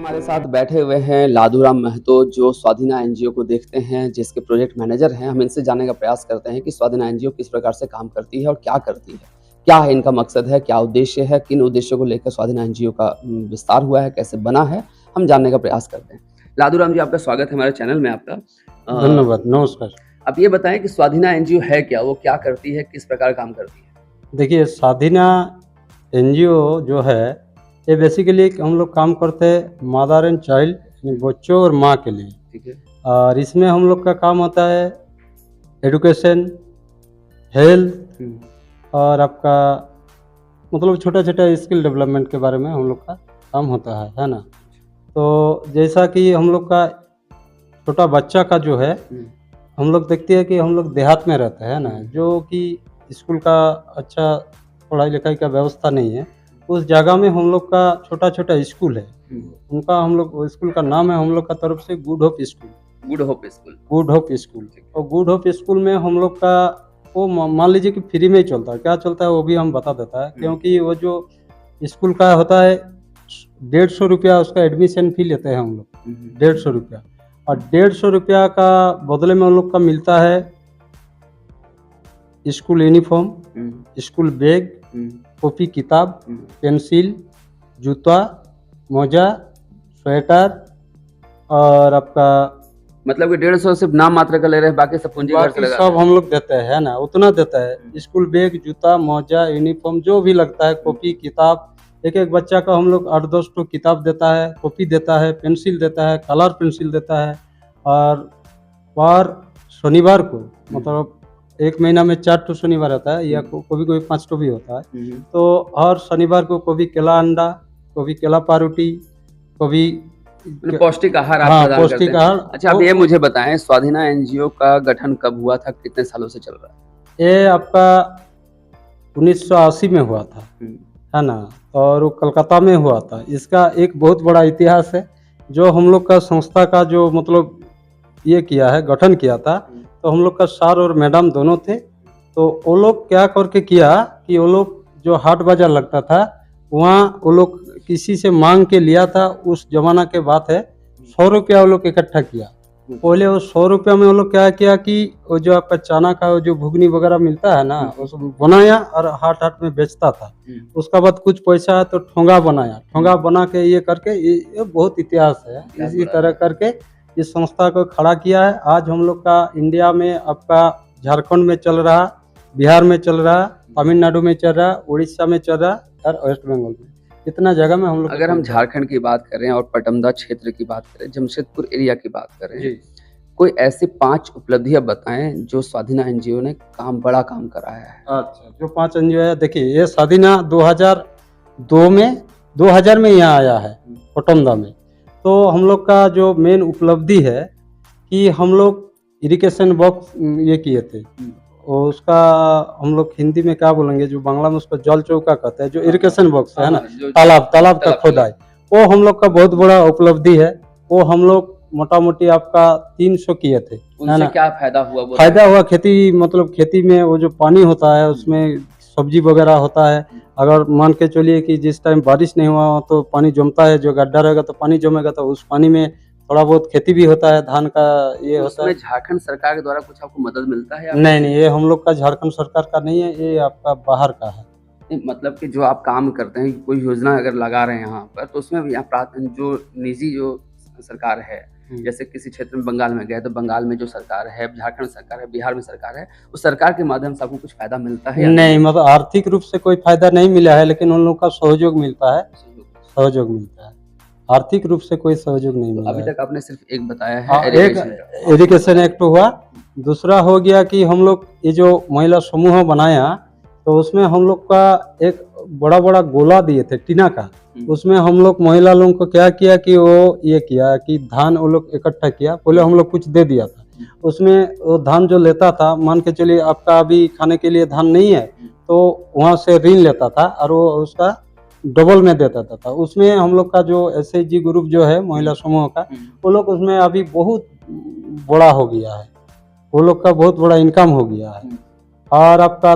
हमारे साथ बैठे हुए हैं लादूराम महतो, जो स्वाधीना एनजीओ को देखते हैं, जिसके प्रोजेक्ट मैनेजर हैं। हम इनसे जानने का प्रयास करते हैं कि स्वाधीना एनजीओ किस प्रकार से काम करती है और क्या करती है, क्या है इनका मकसद है, क्या उद्देश्य है, किन उद्देश्यों को लेकर स्वाधीना एनजीओ का विस्तार हुआ है, कैसे बना है, हम जानने का प्रयास करते हैं। लादूराम जी, आपका स्वागत है हमारे चैनल में आपका। धन्यवाद, नमस्कार। आप ये बताएं कि स्वाधीना एनजीओ है क्या, वो क्या करती है, किस प्रकार काम करती है? देखिए, स्वाधीना एनजीओ जो है, ये बेसिकली हम लोग काम करते हैं मदर एंड चाइल्ड, यानी बच्चों और माँ के लिए। ठीक है। और इसमें हम लोग का काम होता है एजुकेशन, हेल्थ और आपका मतलब छोटा-छोटा स्किल डेवलपमेंट के बारे में हम लोग का काम होता है ना? तो जैसा कि हम लोग का छोटा बच्चा का जो है, हम लोग देखते हैं कि हम लोग देहात में रहते हैं ना, जो कि स्कूल का अच्छा पढ़ाई-लिखाई का व्यवस्था नहीं है। उस जगह में हम लोग का छोटा-छोटा स्कूल है। उनका हम लोग स्कूल का नाम है हम लोग का तरफ से good hope school. Good hope school. Good hope school. और गुड होप स्कूल में हम लोग का वो मान लीजिए कि फ्री में ही चलता है। क्या चलता है वो भी हम बता देता है, क्योंकि वो जो स्कूल का होता है 150 रुपया उसका एडमिशन फ़ी लेते हैं हम लोग, 150 रुपया। और 150 रुपया का बदले में हम लोग का मिलता है school uniform, school bag, copy किताब, पेंसिल, जूता, मोजा, स्वेटर और आपका मतलब कि 150 सिर्फ नाम मात्र का ले रहे हैं, बाकी सब पूंजी घर से लगा सब हम लोग देते हैं ना, उतना देता है। स्कूल बैग, जूता, मोजा, यूनिफॉर्म जो भी लगता है, कॉपी किताब, एक बच्चा का हम लोग 8-10 ठो किताब देता है, कॉपी देता है, पेंसिल देता है, कलर पेंसिल देता है। और शनिवार को मतलब एक महीना में 4 ठो शनिवार आता है, या कभी 5 ठो भी होता है। तो हर शनिवार को कभी केला अंडा, कभी केला पारूटी, कभी पौष्टिक आहार आप प्रदान करते हैं। अच्छा, आप ये मुझे बताएं, स्वाधीना एनजीओ का गठन कब हुआ था, कितने सालों से चल रहा है? ये आपका 1980 में हुआ था, है ना? और वो कलकत्ता में हुआ था। इसका एक बहुत बड़ा इतिहास है। जो हम लोग का संस्था का जो मतलब ये किया है, गठन किया था, तो हम लोग का सर और मैडम दोनों थे। तो वो लोग क्या करके किया कि वो लोग जो हाट बाजार लगता था, वहाँ वो लोग किसी से मांग के लिया था। उस जमाना के बात है, 100 रुपया वो लोग इकट्ठा किया। पहले वो 100 रुपया में वो लोग क्या किया कि वो जो आपका चना का जो घुगनी वगैरह मिलता है ना, उसको बनाया और हाट में बेचता था। उसका बाद कुछ पैसा तो ठोंगा बनाया, ठोंगा बना के ये करके ये बहुत इतिहास है। इसी तरह करके इस संस्था को खड़ा किया है। आज हम लोग का इंडिया में आपका झारखंड में चल रहा, बिहार में चल रहा, तमिलनाडु में चल रहा, उड़ीसा में चल रहा और वेस्ट बंगाल में, इतना जगह में हम लोग। अगर हम झारखंड की बात करें और पटमदा क्षेत्र की बात करें, जमशेदपुर एरिया की बात करें, कोई ऐसी 5 उपलब्धियां बताएं जो स्वाधीना एनजीओ ने बड़ा काम कराया है। अच्छा, जो 5 एनजीओ है, देखिए ये स्वाधीना 2000 में यहाँ आया है पटमदा में। तो हम लोग का जो मेन उपलब्धि है कि हम लोग इरिगेशन बॉक्स ये किए थे। और उसका हम लोग हिंदी में क्या बोलेंगे, जो बांग्ला में उसको जल चौका कहते हैं, जो इरिगेशन बॉक्स है ना, तालाब का खोदाई, वो हम लोग का बहुत बड़ा उपलब्धि है। वो हम लोग मोटा मोटी आपका 300 किए थे। उनसे क्या फायदा हुआ? फायदा हुआ खेती, मतलब खेती में वो जो पानी होता है उसमें सब्जी वगैरह होता है। अगर मान के चलिए कि जिस टाइम बारिश नहीं हुआ तो पानी जमता है, जो गड्ढा रहेगा तो पानी जमेगा, तो उस पानी में थोड़ा बहुत खेती भी होता है, धान का ये होता है। झारखंड सरकार के द्वारा कुछ आपको मदद मिलता है? नहीं, ये हम लोग का झारखंड सरकार का नहीं है, ये आपका बाहर का है। मतलब कि जो आप काम करते हैं, कोई योजना अगर लगा रहे हैं यहाँ पर, तो उसमें जो निजी जो सरकार है, जैसे किसी क्षेत्र में बंगाल में गए तो बंगाल में जो सरकार है, झारखंड सरकार है, बिहार में सरकार है, उस सरकार के माध्यम से आपको कुछ फायदा मिलता है? नहीं, मतलब आर्थिक रूप से कोई फायदा नहीं मिला है, लेकिन उन लोगों का सहयोग मिलता है। सहयोग मिलता है, आर्थिक रूप से कोई सहयोग नहीं मिला। अभी तक आपने सिर्फ एक बताया है, एक एजुकेशन एक्ट हुआ। दूसरा हो गया कि हम लोग ये जो महिला समूह बनाया, तो उसमें हम लोग का एक बड़ा गोला दिए थे टीना का। उसमें हम लोग महिला लोगों को क्या किया कि वो ये किया कि धान वो लोग इकट्ठा किया। पहले हम लोग कुछ दे दिया था, उसमें वो धान जो लेता था, मान के चलिए आपका अभी खाने के लिए धान नहीं है, तो वहाँ से ऋण लेता था और वो उसका डबल में देता था। उसमें हम लोग का जो एसएचजी ग्रुप जो है महिला समूह का, वो लोग उसमें अभी बहुत बड़ा हो गया है, वो लोग का बहुत बड़ा इनकम हो गया है। और आपका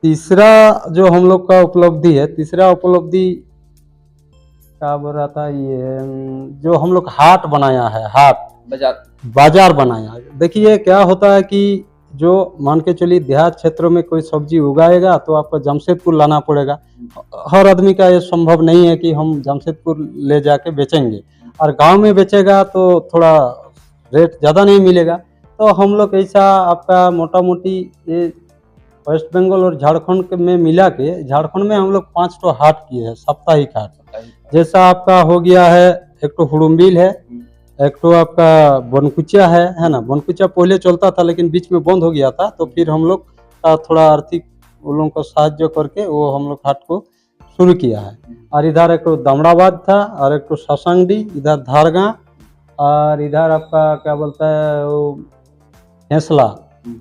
तीसरा जो हम लोग का उपलब्धि है, तीसरा उपलब्धि क्या बोल रहा था ये जो हम लोग हाट बनाया है, हाट बाजार बाजार बनाया है। देखिए क्या होता है कि जो मान के चलिए देहात क्षेत्रों में कोई सब्जी उगाएगा तो आपको जमशेदपुर लाना पड़ेगा। हर आदमी का ये संभव नहीं है कि हम जमशेदपुर ले जाके बेचेंगे, और गांव में बेचेगा तो थोड़ा रेट ज़्यादा नहीं मिलेगा। तो हम लोग ऐसा आपका मोटा मोटी ये वेस्ट बंगाल और झारखंड में मिला के, झारखंड में हम लोग 5 तो हाट किए हैं, साप्ताहिक हाट। जैसा आपका हो गया है, एक तो हुड़ुम्बिल है, एक तो आपका बनकुचा है ना। बनकुचा पहले चलता था लेकिन बीच में बंद हो गया था, तो फिर हम लोग का थोड़ा आर्थिक उन लोगों को साहाଯ୍य करके वो हम लोग हाट को शुरू किया है। और इधर एक तो दमड़ाबाद था, और एक तो सासंगडी, इधर धारगा, और इधर आपका क्या बोलता है वो हेंसला।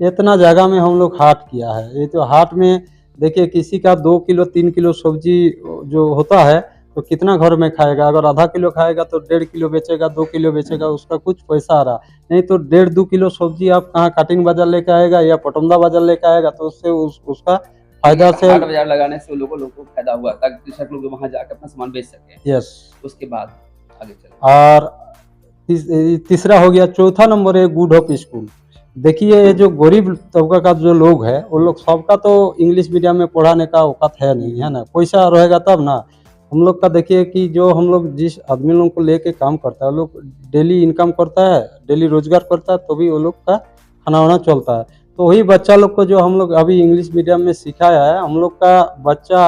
इतना जगह में हम लोग हाट किया है। ये तो हाट में देखिए किसी का 2 किलो 3 किलो सब्जी जो होता है तो कितना घर में खाएगा। अगर आधा किलो खाएगा तो 1.5 किलो बेचेगा, 2 किलो बेचेगा, उसका कुछ पैसा आ रहा। नहीं तो 1.5-2 किलो सब्जी आप कहाँ काटिंग बाजार लेके आएगा या पटौंदा बाजार लेके आएगा, तो उससे उसका फायदा से हाट बाजार लगाने से लोगों को फायदा हुआ ताकि कृषक लोग वहां जाकर अपना सामान बेच सके। यस। उसके बाद आगे चले। और तीसरा हो गया, चौथा नंबर है गुड होप स्कूल। देखिए ये जो गरीब तबका का जो लोग है, वो लोग सबका तो इंग्लिश मीडियम में पढ़ाने का औकात है नहीं, है ना। पैसा रहेगा तब ना। हम लोग का देखिए कि जो हम लोग जिस आदमी लोगों को लेके काम करता है, वो लोग डेली इनकम करता है, डेली रोजगार करता है, तो भी वो लोग का खाना वाना चलता है। तो वही बच्चा लोग को जो हम लोग अभी इंग्लिश मीडियम में सिखाया है, हम लोग का बच्चा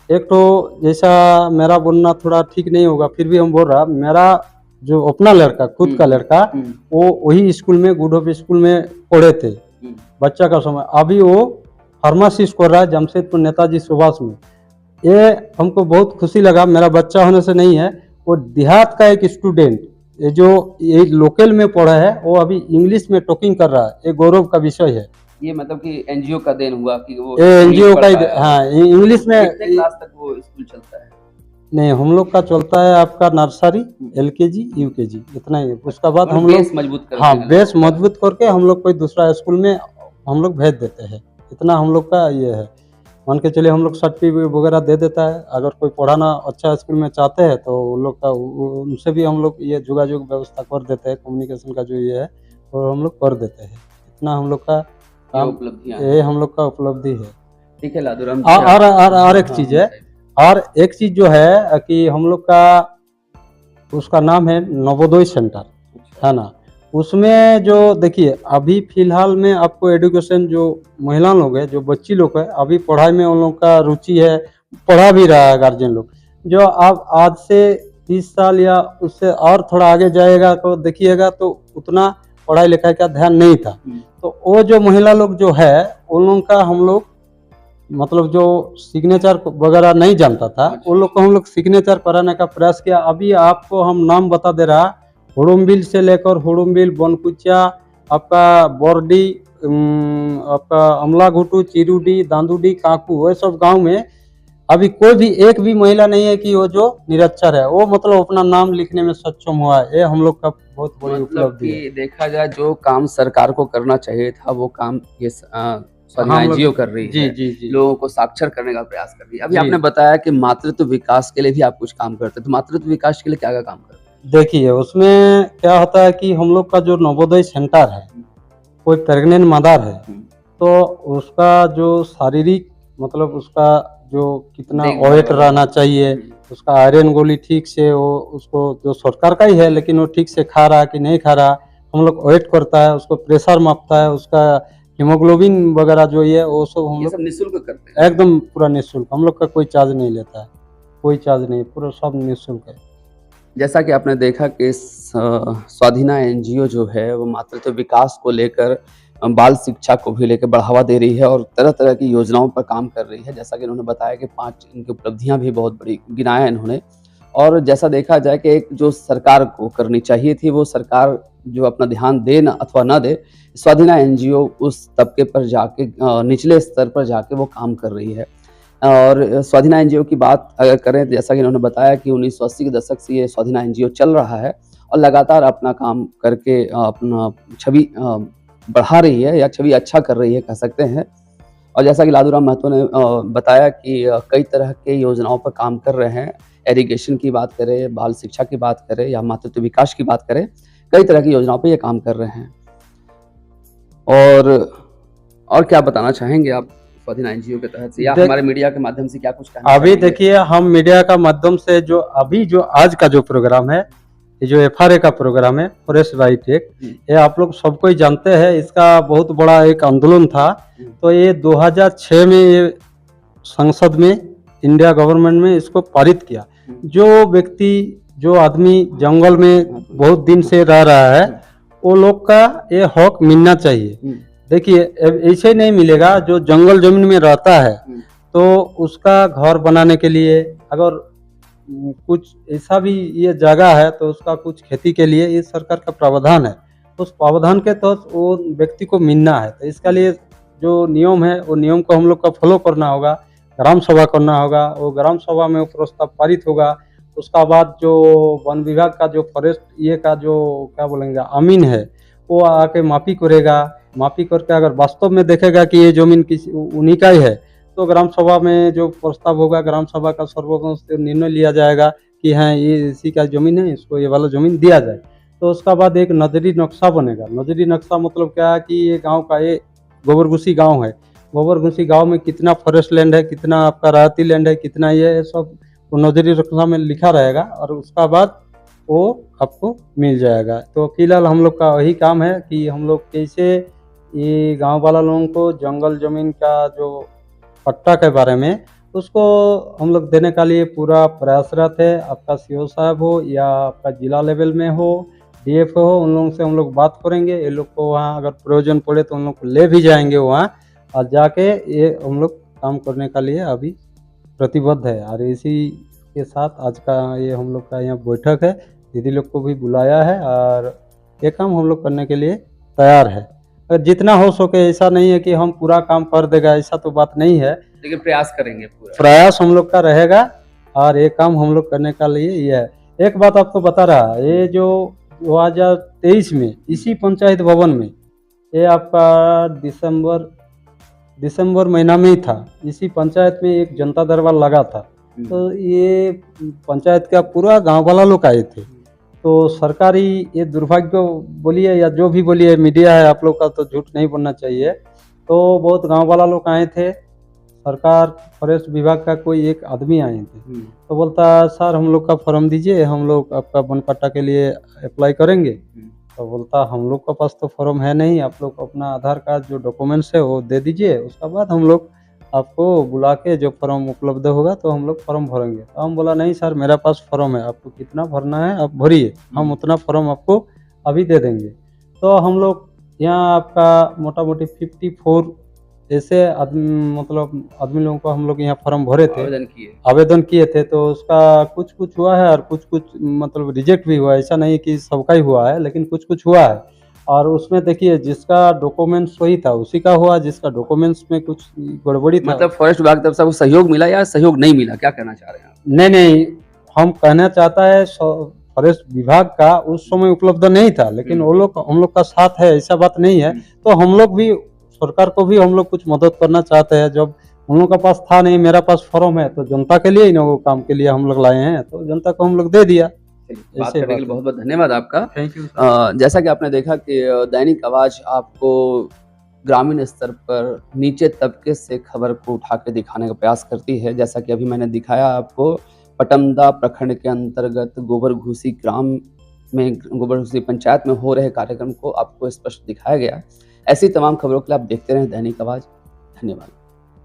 एक तो जैसा मेरा बोलना थोड़ा ठीक नहीं होगा, फिर भी हम बोल रहा, मेरा जो अपना लड़का खुद का लड़का वो वही स्कूल में गुड होप स्कूल में पढ़े थे बच्चा का समय। अभी वो फार्मासिस्ट कर रहा है जमशेदपुर नेताजी सुभाष में। ये हमको बहुत खुशी लगा। मेरा बच्चा होने से नहीं है, वो देहात का एक स्टूडेंट ये जो ये लोकल में पढ़ा है, वो अभी इंग्लिश में टॉकिंग कर रहा है। ये गौरव का विषय है। ये मतलब कि एनजीओ का देन हुआ कि वो एनजीओ का हाँ इंग्लिश में। कितने क्लास तक वो स्कूल चलता है? नहीं, हम लोग का चलता है आपका नर्सरी, एलकेजी, यूकेजी, इतना ही। उसका बाद हम लोग मजबूत करते हाँ हैं। बेस मजबूत करके हम लोग कोई दूसरा स्कूल में हम लोग भेज देते हैं। इतना हम लोग का ये है। मान के चलिए हम लोग सर्टिफिकेट वगैरह दे देता है। अगर कोई पढ़ाना अच्छा स्कूल में चाहते हैं तो उन लोग का उनसे भी हम लोग ये जोगाजोग व्यवस्था कर देते हैं। कम्युनिकेशन का जो ये है वो हम लोग कर देते हैं। इतना हम लोग का काम, ये हम लोग का उपलब्धि है। ठीक है लादूराम। और एक चीज है, और एक चीज जो है कि हम लोग का उसका नाम है नवोदय सेंटर, है ना। उसमें जो देखिए अभी फिलहाल में आपको एजुकेशन जो महिला लोग है, जो बच्ची लोग है, अभी पढ़ाई में उन लोग का रुचि है, पढ़ा भी रहा है गार्जियन लोग। जो अब आज से 30 साल या उससे और थोड़ा आगे जाएगा तो देखिएगा तो उतना पढ़ाई लिखाई का ध्यान नहीं था। तो वो जो महिला लोग जो है उन लोगों का हम लोग मतलब जो सिग्नेचर वगैरह नहीं जानता था, उन लोग को हम लोग सिग्नेचर कराने का प्रयास किया। अभी आपको हम नाम बता दे रहा, हुड़ुम्बिल से लेकर हुड़ुम्बिल, बनकुचा, आपका बोरडी, आपका अमला घुटू, चिरुडी, दांदुडी, काकू, वो सब गांव में अभी कोई भी एक भी महिला नहीं है कि वो जो निरक्षर है, वो मतलब अपना नाम लिखने में सक्षम हुआ है। ये हम लोग का बहुत बड़ी उपलब्धि है। देखा जाए जो काम सरकार को करना चाहिए था वो काम ये स्वाधीन एनजीओ कर रही है। जी। लोगों को साक्षर करने का प्रयास कर रही है। अभी आपने बताया कि मातृत्व विकास के लिए भी आप कुछ काम करते हैं, तो मातृत्व विकास के लिए क्या काम करते हैं? देखिए उसमें क्या होता है कि हम लोग का जो नवोदय सेंटर है, कोई प्रेग्नेंट मदर है तो उसका जो शारीरिक मतलब उसका जो कितना वेट रहना चाहिए, उसका आयरन गोली ठीक से वो उसको जो सरकार का ही है लेकिन वो ठीक से खा रहा कि नहीं खा रहा, हम लोग वेट करता है, उसको प्रेशर मापता है, उसका हीमोग्लोबिन वगैरह जो ये वो सब हम लोग निःशुल्क करते हैं। एकदम पूरा निःशुल्क। हम लोग का कोई चार्ज नहीं लेता है, कोई चार्ज नहीं, पूरा सब निःशुल्क है। जैसा कि आपने देखा कि स्वाधीना एनजीओ जो है वो मातृत्व विकास को लेकर बाल शिक्षा को भी लेकर बढ़ावा दे रही है और तरह तरह की योजनाओं पर काम कर रही है। जैसा कि इन्होंने बताया कि 5 इनकी उपलब्धियां भी बहुत बड़ी गिनाया इन्होंने। और जैसा देखा जाए कि एक जो सरकार को करनी चाहिए थी वो सरकार जो अपना ध्यान दे न अथवा न दे, स्वाधीना एनजीओ उस तबके पर जाके निचले स्तर पर जाके वो काम कर रही है। और स्वाधीना एनजीओ की बात अगर करें तो जैसा कि इन्होंने बताया कि 1980 के दशक से ये स्वाधीना एनजीओ चल रहा है और लगातार अपना काम करके अपना छवि बढ़ा रही है या छवि अच्छा कर रही है कह सकते हैं। और जैसा कि लादूराम महतो ने बताया कि कई तरह के योजनाओं पर काम कर रहे हैं। इरिगेशन की बात करें, बाल शिक्षा की बात करें या मातृत्व विकास की बात करें, कई तरह की योजनाओं पे ये काम कर रहे हैं। और क्या बताना चाहेंगे आप स्वाधीन एनजीओ के तहत से, या हमारे मीडिया के माध्यम से क्या कुछ कहना अभी चाहेंगे? देखिए, हम मीडिया का माध्यम से जो आज का जो प्रोग्राम है, ये जो FRA का प्रोग्राम है, फॉरेस्ट राइट एक्ट, ये आप लोग सबको ही जानते हैं। इसका बहुत बड़ा एक आंदोलन था। तो ये 2006 में ये संसद में, इंडिया गवर्नमेंट में इसको पारित किया। जो आदमी जंगल में बहुत दिन से रह रहा है, वो लोग का ये हक मिलना चाहिए। देखिए, ऐसे नहीं मिलेगा। जो जंगल जमीन में रहता है तो उसका घर बनाने के लिए अगर कुछ ऐसा भी ये जगह है तो उसका कुछ खेती के लिए ये सरकार का प्रावधान है। उस प्रावधान के तहत वो व्यक्ति को मिलना है। तो इसके लिए जो नियम है, वो नियम को हम लोग का फॉलो करना होगा, ग्राम सभा करना होगा। वो ग्राम सभा में वो प्रस्ताव पारित होगा। उसका बाद जो वन विभाग का जो फॉरेस्ट ये का जो क्या बोलेंगे अमीन है, वो आके मापी करेगा। मापी करके अगर वास्तव में देखेगा कि ये जमीन किसी उन्हीं का ही है, तो ग्राम सभा में जो प्रस्ताव होगा, ग्राम सभा का सर्वसम्मत निर्णय लिया जाएगा कि हाँ, ये इसी का जमीन है, इसको ये वाला जमीन दिया जाए। तो उसका बाद एक नजरी नक्शा बनेगा। नजरी नक्शा मतलब क्या है कि ये गांव का, ये गोबरघुसी गांव है, गोबरघुसी गांव में कितना फॉरेस्ट लैंड है, कितना आपका राहती लैंड है, कितना ये सब वो नजरी नक्शा में लिखा रहेगा और उसका बाद वो आपको मिल जाएगा। तो फिलहाल हम लोग का वही काम है कि हम लोग कैसे ये गांव वाला लोगों को जंगल जमीन का जो पट्टा के बारे में उसको हम लोग देने का लिए पूरा प्रयासरत है। आपका CO साहब हो या आपका जिला लेवल में हो, DF हो, उन लोगों से हम लोग बात करेंगे। ये लोग को वहाँ अगर प्रयोजन पड़े तो उन लोग को ले भी जाएंगे वहाँ, और जाके ये हम लोग काम करने का लिए अभी प्रतिबद्ध है। और इसी के साथ आज का ये हम लोग का यहाँ बैठक है। दीदी लोग को भी बुलाया है और ये काम हम लोग करने के लिए तैयार है। और जितना हो सके, ऐसा नहीं है कि हम पूरा काम कर देगा, ऐसा तो बात नहीं है, लेकिन प्रयास करेंगे पूरा। प्रयास हम लोग का रहेगा और ये काम हम लोग करने का लिए ये है। एक बात आपको बता रहा, ये जो 2023 में इसी पंचायत भवन में, ये आपका दिसंबर महीना में ही था, इसी पंचायत में एक जनता दरबार लगा था। तो ये पंचायत का पूरा गांव वाला लोग आए थे। तो सरकारी ये दुर्भाग्य बोलिए या जो भी बोलिए, मीडिया है आप लोग का, तो झूठ नहीं बोलना चाहिए। तो बहुत गांव वाला लोग आए थे, सरकार फॉरेस्ट विभाग का कोई एक आदमी आए थे। तो बोलता, सर हम लोग का फॉर्म दीजिए, हम लोग आपका वन पट्टा के लिए अप्लाई करेंगे। तो बोलता, हम लोग के पास तो फॉर्म है नहीं, आप लोग अपना आधार कार्ड जो डॉक्यूमेंट्स है वो दे दीजिए, उसका बाद हम लोग आपको बुला के जो फॉर्म उपलब्ध होगा तो हम लोग फॉर्म भरेंगे। तो हम बोला, नहीं सर मेरा पास फॉर्म है, आपको कितना भरना है आप भरिए, हम उतना फॉर्म आपको अभी दे देंगे। तो हम लोग यहाँ आपका मोटा मोटी 54 ऐसे आदमी लोगों को हम लोग यहाँ फॉर्म भरे थे, आवेदन किए थे। तो उसका कुछ कुछ हुआ है और कुछ कुछ मतलब रिजेक्ट भी हुआ है। ऐसा नहीं कि सबका ही हुआ है, लेकिन कुछ कुछ हुआ है। और उसमें देखिए, जिसका डॉक्यूमेंट्स सही था उसी का हुआ, जिसका डॉक्यूमेंट्स में कुछ गड़बड़ी था। मतलब फॉरेस्ट विभाग की तरफ से आपको सहयोग मिला या सहयोग नहीं मिला, क्या कहना चाह रहे हैं आप? नहीं, हम कहना चाहता है फॉरेस्ट विभाग का उस समय उपलब्ध नहीं था, लेकिन वो लोग हम लोग का साथ है, ऐसा बात नहीं है। तो हम लोग भी सरकार को भी हम लोग कुछ मदद करना चाहते हैं। जब उन लोगों का पास था नहीं, मेरा पास फॉर्म है, तो जनता के लिए ही ना वो काम के लिए हम लोग लाए हैं, तो जनता को हम लोग दे दिया। बात करने के लिए बहुत बहुत धन्यवाद आपका। Thank you. जैसा कि आपने देखा कि दैनिक आवाज आपको ग्रामीण स्तर पर नीचे तबके से खबर को उठा के दिखाने का प्रयास करती है। जैसा कि अभी मैंने दिखाया आपको, पटमदा प्रखंड के अंतर्गत गोबरघुसी ग्राम में, गोबरघुसी पंचायत में हो रहे कार्यक्रम को आपको स्पष्ट दिखाया गया। ऐसी तमाम खबरों के लिए आप देखते रहें दैनिक आवाज। धन्यवाद।